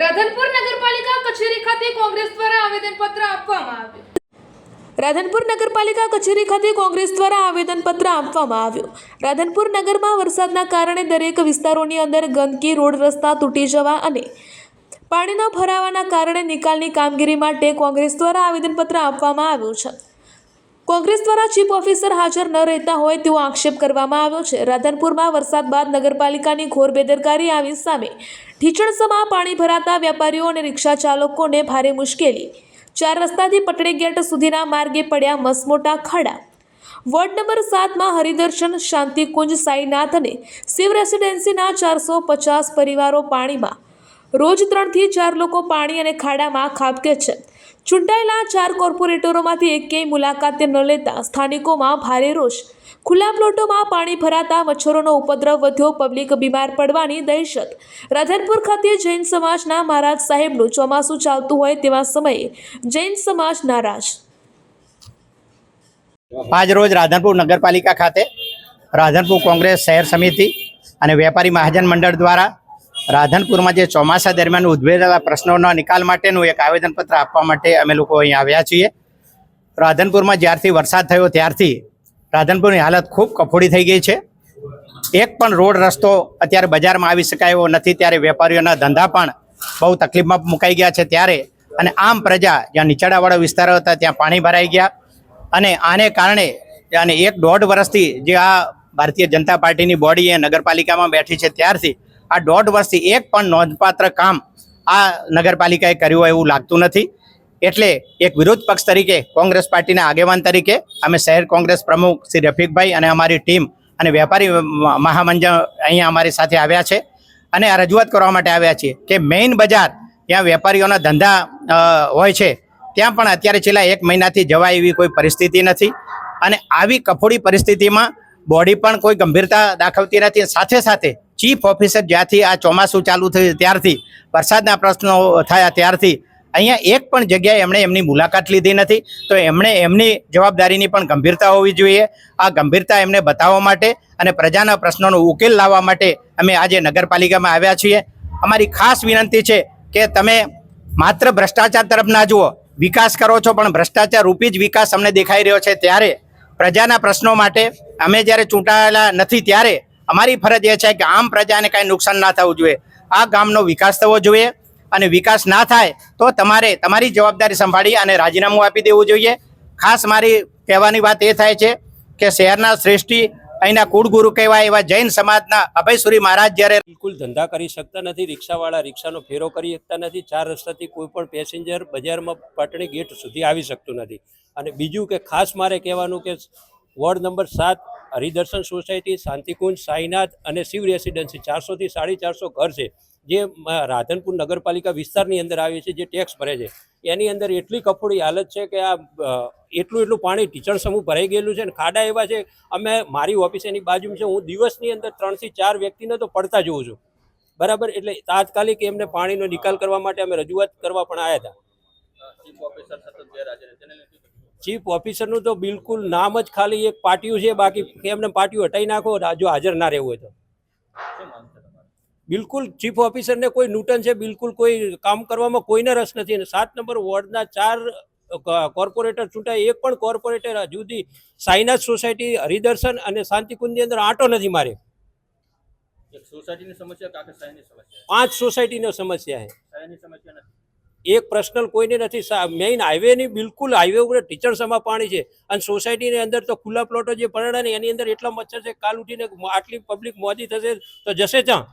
રાધનપુર નગરપાલિકા કચેરી ખાતે કોંગ્રેસ દ્વારા આવેદનપત્ર આપવામાં આવ્યું. રાધનપુર નગરપાલિકા કચેરી ખાતે કોંગ્રેસ દ્વારા આવેદનપત્ર આપવામાં આવ્યું. રાધનપુર નગરમાં વરસાદના કારણે દરેક વિસ્તારોની અંદર ગંદકી, રોડ રસ્તા તૂટી જવા અને પાણીના ભરાવાના કારણે નિકાલની કામગીરી માટે કોંગ્રેસ દ્વારા આવેદનપત્ર આપવામાં આવ્યું છે. કોંગ્રેસ દ્વારા ચીફ ઓફિસર હાજર ન રહેતા હોય તેવો આક્ષેપ કરવામાં આવ્યો છે. રાધનપુરમાં વરસાદ બાદ નગરપાલિકાની ઘોર બેદરકારી આવી સામે ઢીચણસમાં પાણી ભરાતા વેપારીઓ અને રિક્ષા ચાલકોને ભારે મુશ્કેલી. 4 રસ્તાથી પટડી ગેટ સુધીના માર્ગે પડ્યા મસમોટા ખાડા. વોર્ડ નંબર 7માં હરિદર્શન, શાંતિકુંજ, સાઈનાથ અને શિવ રેસિડેન્સીના 450 પરિવારો પાણીમાં. રોજ 3 થી 4 લોકો પાણી અને ખાડામાં ખાબકે છે. ચૂંટાયેલા 4 કોર્પોરેટરોમાંથી એકેય મુલાકાતે ન લેતા સ્થાનિકોમાં ભારે રોષ. ખુલ્લા પ્લોટોમાં પાણી ભરાતા મચ્છરોનો ઉપદ્રવ વધ્યો, પબ્લિક બીમાર પડવાની દહેશત. રાધનપુર ખાતે જૈન સમાજના મહારાજ સાહેબનું ચોમાસું ચાલતું હોય તેવા સમયે જૈન સમાજ નારાજ. આજ રોજ રાધનપુર નગરપાલિકા ખાતે રાધનપુર કોંગ્રેસ શહેર સમિતિ અને વેપારી મહાજન મંડળ દ્વારા રાધનપુરમાં જે ચોમાસા દરમિયાન ઉદ્ભવેલા પ્રશ્નોના નિકાલ માટેનું એક આવેદનપત્ર આપવા માટે અમે લોકો અહીં આવ્યા છીએ. રાધનપુરમાં જ્યારથી વરસાદ થયો ત્યારથી રાધનપુરની હાલત ખૂબ કફોડી થઈ ગઈ છે. એક પણ રોડ રસ્તો અત્યારે બજારમાં આવી શકાય એવો નથી. ત્યારે વેપારીઓના ધંધા પણ બહુ તકલીફમાં મુકાઈ ગયા છે. ત્યારે અને આમ પ્રજા જ્યાં નીચાણવાળા વિસ્તારો હતા ત્યાં પાણી ભરાઈ ગયા અને આને કારણે અને 1.5 વર્ષથી જે આ ભારતીય જનતા પાર્ટીની બોડી એ નગરપાલિકામાં બેઠી છે ત્યારથી આ 1.5 વર્ષથી એક પણ નોંધપાત્ર કામ આ નગરપાલિકાએ કર્યું હોય એવું લાગતું નથી. એટલે એક વિરોધ પક્ષ તરીકે કોંગ્રેસ પાર્ટીના આગેવાન તરીકે અમે શહેર કોંગ્રેસ પ્રમુખ શ્રી રફીકભાઈ અને અમારી ટીમ અને વેપારી મહામંડળ અહીંયા અમારી સાથે આવ્યા છે અને આ રજૂઆત કરવા માટે આવ્યા છીએ કે મેઇન બજાર ત્યાં વેપારીઓના ધંધા હોય છે ત્યાં પણ અત્યારે છેલ્લા 1 મહિનાથી જવાય એવી કોઈ પરિસ્થિતિ નથી અને આવી કફોડી પરિસ્થિતિમાં બોડી પણ કોઈ ગંભીરતા દાખવતી નથી. સાથે સાથે ચીફ ઓફિસર જ્યાંથી આ ચોમાસું ચાલુ થયું ત્યારથી વરસાદના પ્રશ્નો થયા ત્યારથી અહીંયા એક પણ જગ્યાએ એમણે એમની મુલાકાત લીધી નથી. તો એમણે એમની જવાબદારીની પણ ગંભીરતા હોવી જોઈએ. આ ગંભીરતા એમને બતાવવા માટે અને પ્રજાના પ્રશ્નોનો ઉકેલ લાવવા માટે અમે આજે નગરપાલિકામાં આવ્યા છીએ. અમારી ખાસ વિનંતી છે કે તમે માત્ર ભ્રષ્ટાચાર તરફ ના જુઓ, વિકાસ કરો છો પણ ભ્રષ્ટાચાર રૂપી જ વિકાસ અમને દેખાઈ રહ્યો છે. ત્યારે પ્રજાના પ્રશ્નો માટે અમે જ્યારે ચૂંટાયેલા નથી ત્યારે અમારી ફરજ એ છે કે આમ પ્રજાને કાંઈ નુકસાન ના થવું જોઈએ. આ ગામનો વિકાસ થવો જોઈએ અને વિકાસ ના થાય તો તમારે તમારી જવાબદારી સંભાળી અને રાજીનામું આપી દેવું જોઈએ. ખાસ મારી કહેવાની વાત એ થાય છે કે શહેરના શ્રેષ્ઠી અહીંના કુળગુરુ કહેવાય એવા જૈન સમાજના અભયસુરી મહારાજ જ્યારે બિલકુલ ધંધા કરી શકતા નથી, રિક્ષાવાળા રિક્ષાનો ફેરો કરી શકતા નથી, 4 રસ્તાથી કોઈ પણ પેસેન્જર બજારમાં પાટણી ગેટ સુધી આવી શકતું નથી. અને બીજું કે ખાસ મારે કહેવાનું કે ward number 7 Haridarshan society, Shantikunj, Sainath અને શિવ રેસિડેન્સી 400 થી 450 ઘર છે જે રાધનપુર નગરપાલિકા વિસ્તારની અંદર આવે છે, જે ટેક્સ ભરે છે. એની અંદર એટલી કફોડી હાલત છે કે આ એટલું પાણી ઢીચણ સમૂહ ભરાઈ ગયેલું છે અને ખાડા એવા છે. અમે મારી ઓફિસ એની બાજુમાં છે, હું દિવસની અંદર 3 થી 4 વ્યક્તિને તો પડતા જોઉં છું. બરાબર, એટલે તાત્કાલિક એમને પાણીનો નિકાલ કરવા માટે અમે રજૂઆત કરવા પણ આવ્યા હતા. ચીફ ઓફિસરનું તો બિલકુલ નામ જ ખાલી એક પાટિયું છે, બાકી એમને પાટિયું હટાવી નાખો જો હાજર ના રહેવું હોય તો. બિલકુલ ચીફ ઓફિસરને કોઈ નૂટન છે, બિલકુલ કોઈ કામ કરવામાં કોઈને રસ નથી. અને 7 નંબર વોર્ડના 4 કોર્પોરેટર ચૂંટાય, એક પણ કોર્પોરેટર હજુ સુધી સાઈનાથ સોસાયટી, હરિદર્શન અને શાંતિકુંજની અંદર આંટો નથી મારે. સોસાયટીની સમસ્યા 5 સોસાયટીની સમસ્યા છે, એક પર્સનલ કોઈને નથી. મેઇન હાઈવેની બિલકુલ હાઈવે ઉપર ઢીચણસમાં પાણી છે અને સોસાયટીની અંદર તો ખુલ્લા પ્લોટો જે પડ્યા ને એની અંદર એટલા મચ્છર છે, કાલ ઉઠીને આટલી પબ્લિક મોદી થશે તો જશે ત્યાં.